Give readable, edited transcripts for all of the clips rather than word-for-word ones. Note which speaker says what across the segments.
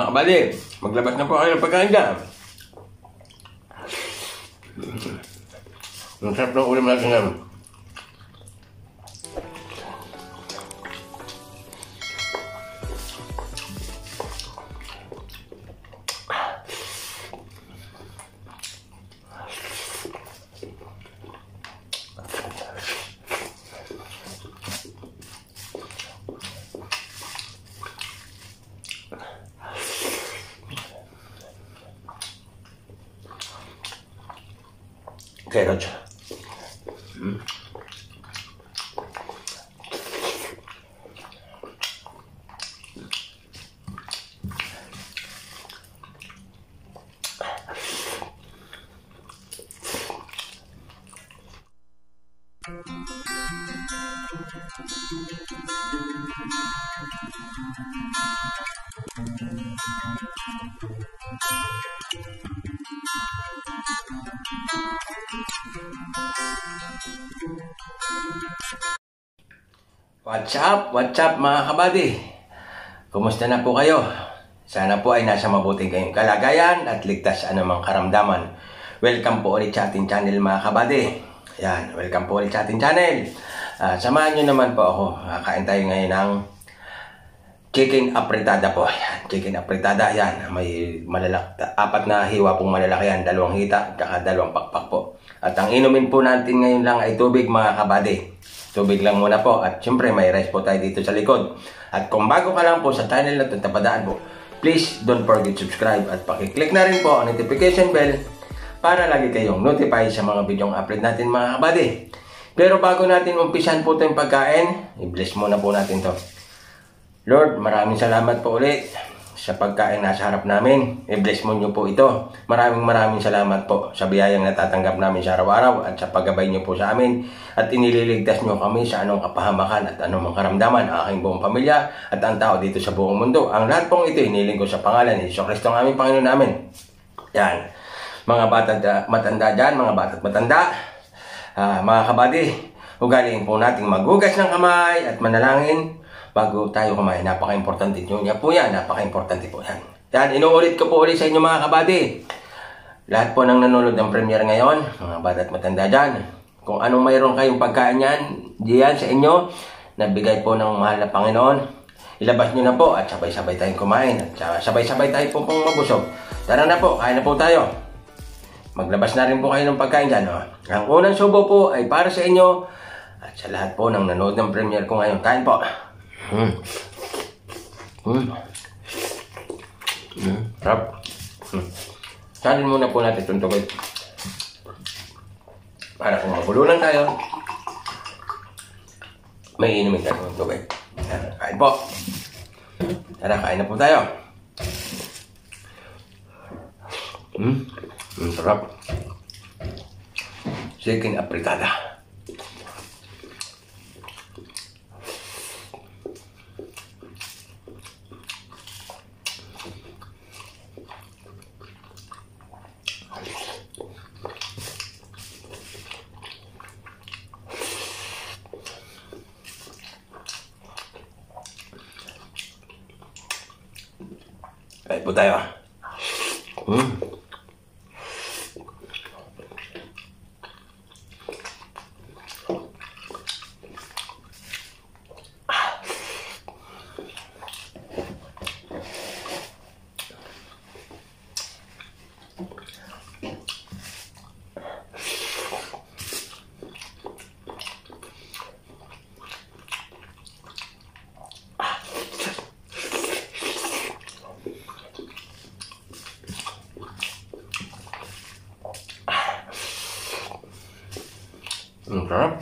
Speaker 1: mga kabady. Maglabas na po kayo ng pagkain dyan. Ang sarap ng ulam natin yan. Carrot. What's up mga kabady? Kumusta na po kayo? Sana po ay nasa mabuting kayong kalagayan at ligtas sa anumang karamdaman. Welcome po ulit sa ating channel mga kabady. Yan, welcome po ulit sa ating channel. Samahan nyo naman po ako. Kain tayo ngayon ng chicken apretada po. Yan, chicken apretada. Yan, may apat na hiwa pong malalaki yan. 2 hita, at 2 pakpak po. At ang inumin po natin ngayon lang ay tubig mga kabady. Tubig lang muna po. At syempre may rice po tayo dito sa likod. At kung bago ka lang po sa channel na ito, tapadaan po, please don't forget subscribe at pakiclick na rin po ang notification bell para lagi kayong notify sa mga videong upload natin mga kabady. Pero bago natin umpisan po itong pagkain, i-bless muna po natin to. Lord, maraming salamat po ulit sa pagkain nasa harap namin. I-bless mo nyo po ito. Maraming salamat po sa biyayang natatanggap namin sa araw-araw at sa paggabay nyo po sa amin. At inililigtas nyo kami sa anong kapahamakan at anong karamdaman ang aking buong pamilya at ang tao dito sa buong mundo. Ang lahat pong ito iniling ko sa pangalan ni Jesucristo ang aming Panginoon namin. Yan. Mga bata matanda dyan, mga bata at matanda, mga kabady, ugaliin po nating maghugas ng kamay at manalangin bago tayo kumain. Napaka-importante nyo niya po yan. Napaka-importante po yan. Yan, inuulit ko po ulit sa inyo mga kabady. Lahat po nang nanonood ng premiere ngayon, mga bata at matanda dyan, kung anong mayroon kayong pagkain yan, diyan sa inyo, nabigay po ng mahal na Panginoon, ilabas nyo na po at sabay-sabay tayong kumain. At sabay-sabay tayo po pong mabusog. Tara na po, kain na po tayo. Maglabas na rin po kayo ng pagkain dyan. Oh. Ang unang subo po ay para sa inyo at sa lahat po nang nanonood ng premiere ko ngayon. Kain po. Sarap. Salin muna po natin itong tubig. Para kung mabulunan tayo, may inumin tayo ng tubig. Kain po. Tara, kain na po tayo. Sarap. Chicken apretada. Kain po tayo. Sarap.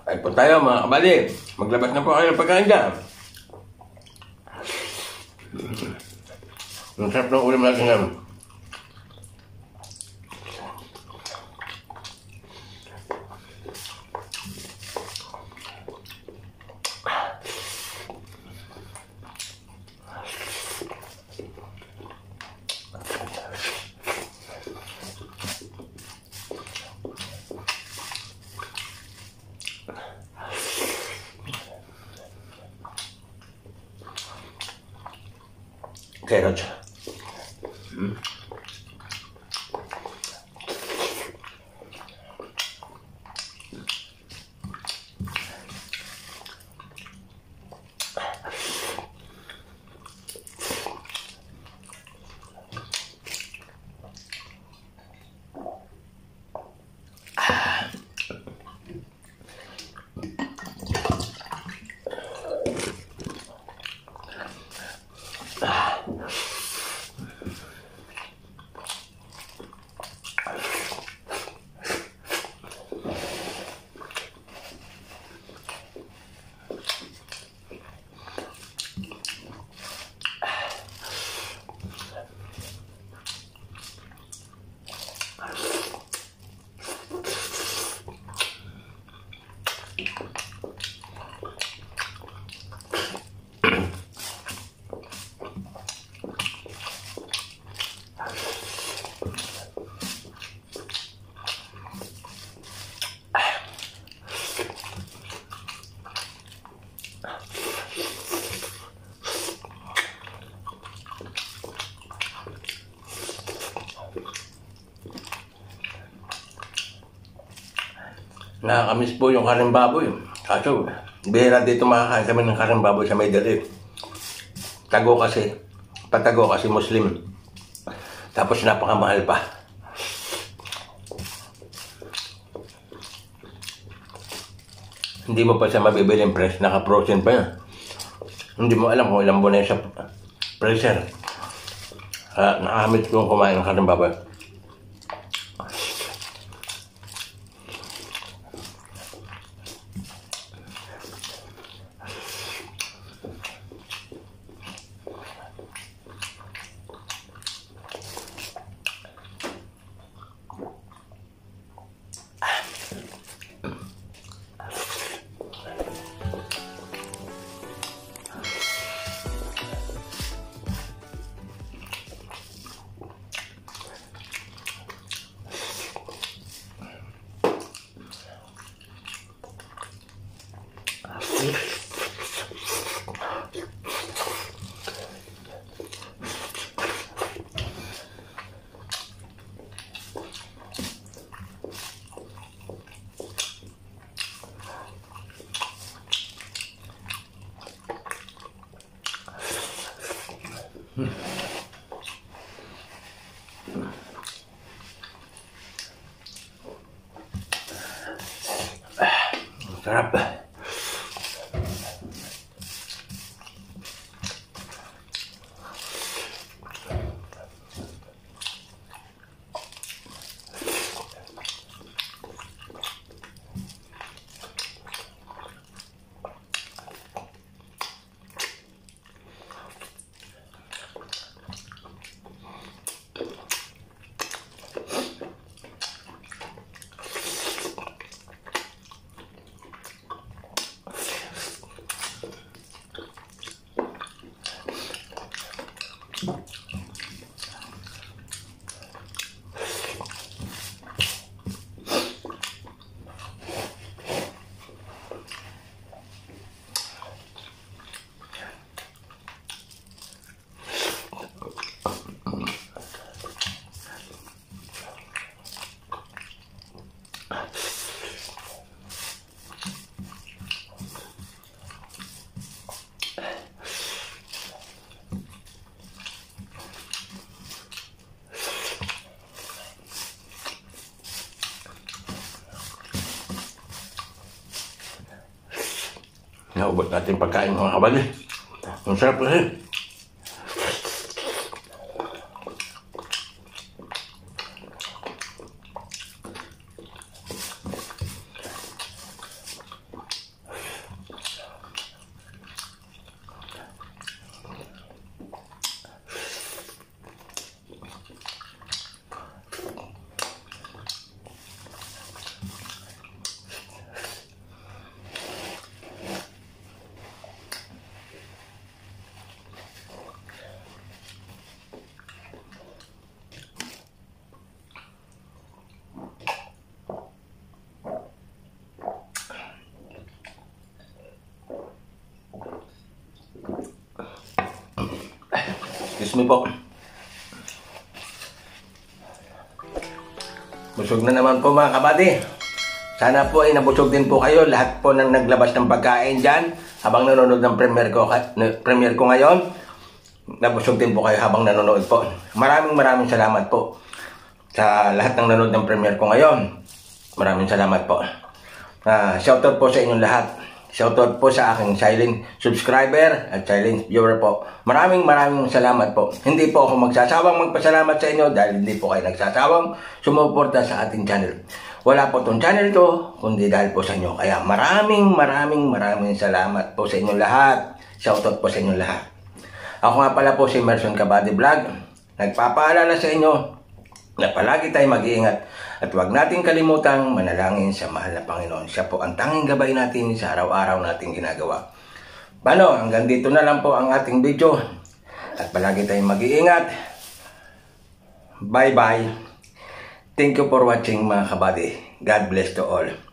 Speaker 1: Ay po tayo mga kabady. Maglabas na po kayo ng pagkain dyan. Ang sarap ng ulam natin yan. Carrot. Nakakamiss po yung kareng baboy. Kaso, bihira dito makakain kami ng kareng baboy sa may dali. Tago kasi. Patago kasi Muslim. Tapos napakamahal pa. Hindi mo pa siya mabibili yung press. Naka-frozen pa yan. Hindi mo alam kung ilang buwan na yun sa freezer. Nakakamiss ko yung kumain ng kareng baboy. Sarap. Naubos natin pagkain mga kabady. Ang sarap kasi. Excuse me po. Busog na naman po mga kabady. Sana po ay nabusog din po kayo. Lahat po nang naglabas ng pagkain dyan habang nanonood ng premiere ko ngayon. Nabusog din po kayo habang nanonood po. Maraming salamat po sa lahat ng nanonood ng premiere ko ngayon. Maraming salamat po. Shoutout po sa inyong lahat. Shoutout po sa aking silent subscriber at silent viewer po. Maraming salamat po. Hindi po ako magsasawang magpasalamat sa inyo dahil hindi po kayo nagsasawang sumuporta sa ating channel. Wala po tong channel to, kundi dahil po sa inyo. Kaya maraming salamat po sa inyong lahat. Shoutout po sa inyong lahat. Ako nga pala po si Emerson Kabady Vlog. Nagpapaalala sa inyo na palagi tayo mag-iingat. At huwag nating kalimutang manalangin sa mahal na Panginoon. Siya po ang tanging gabay natin sa araw-araw nating ginagawa. Paano? Hanggang dito na lang po ang ating video. At palagi tayong mag-iingat. Bye-bye. Thank you for watching mga kabady. God bless to all.